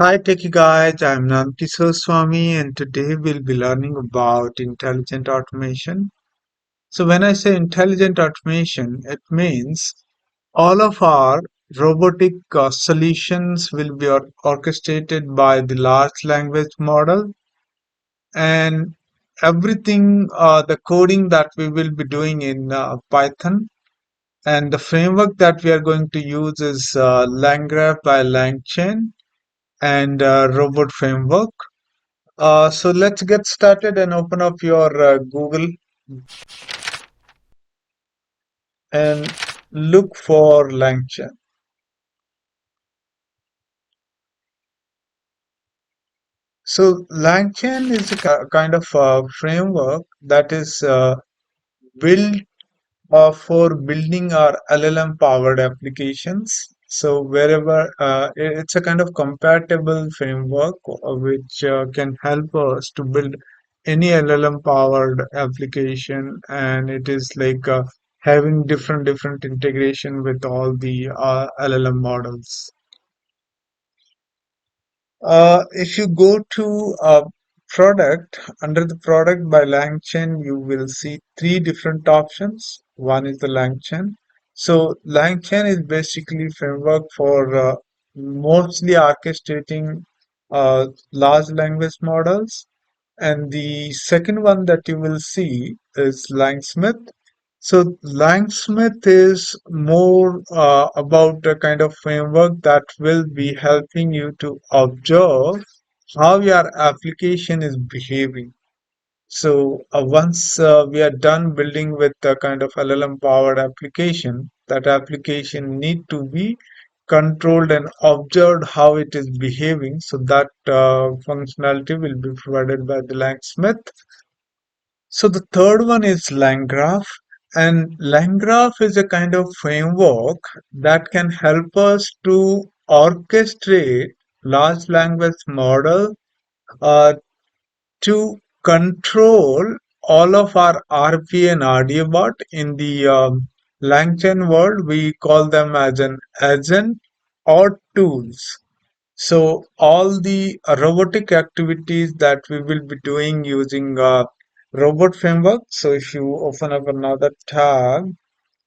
Hi Techie guys, I'm Namkishore Swami and today we'll be learning about intelligent automation. So when I say intelligent automation, it means all of our robotic solutions will be orchestrated by the large language model and everything, the coding that we will be doing in Python and the framework that we are going to use is LangGraph by LangChain and robot framework. So let's get started and open up your Google and look for LangChain. So LangChain is a kind of framework that is built for building our LLM powered applications. So wherever it's a kind of compatible framework which can help us to build any LLM powered application, and it is like having different integration with all the LLM models. If you go to product, under the product by LangChain, you will see three different options. One is the LangChain. So LangChain is basically framework for mostly orchestrating large language models. And the second one that you will see is Langsmith. So Langsmith is more about a kind of framework that will be helping you to observe how your application is behaving. So once we are done building with the kind of LLM powered application, that application need to be controlled and observed how it is behaving. So that functionality will be provided by the Langsmith. So the third one is LangGraph, and LangGraph is a kind of framework that can help us to orchestrate large language model uh, to control all of our RP and RDA bot. In the LangChain world, we call them as an agent or tools. So all the robotic activities that we will be doing using robot framework. So if you open up another tab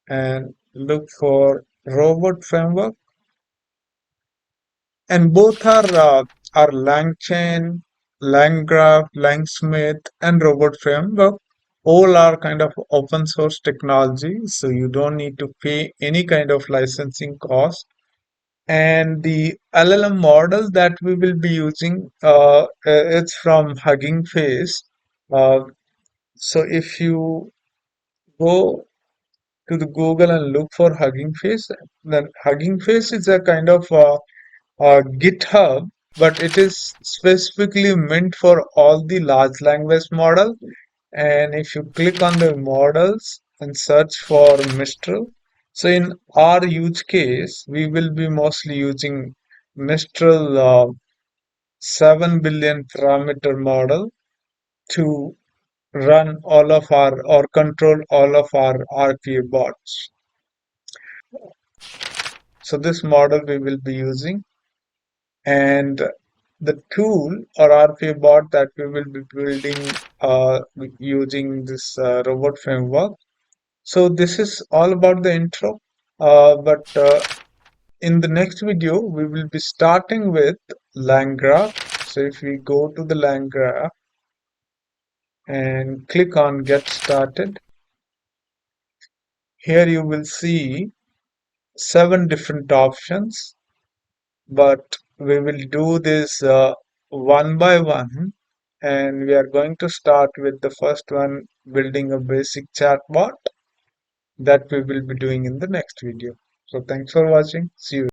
and look for robot framework, and both are LangChain, LangGraph, Langsmith, and robot framework. All are kind of open source technology, so you don't need to pay any kind of licensing cost. And the LLM model that we will be using, it's from Hugging Face. Uh, so if you go to the Google and look for Hugging Face, then Hugging Face is a kind of GitHub, but it is specifically meant for all the large language model. And if you click on the models and search for Mistral, so in our use case, we will be mostly using Mistral 7 billion parameter model to run all of our or control all of our RPA bots. So this model we will be using, and the tool or RPA bot that we will be building using this robot framework. So this is all about the intro, but in the next video we will be starting with LangGraph. So if we go to the LangGraph and click on Get Started, here you will see 7 different options, but we will do this one by one, and we are going to start with the first one, building a basic chatbot that we will be doing in the next video. So thanks for watching. See you.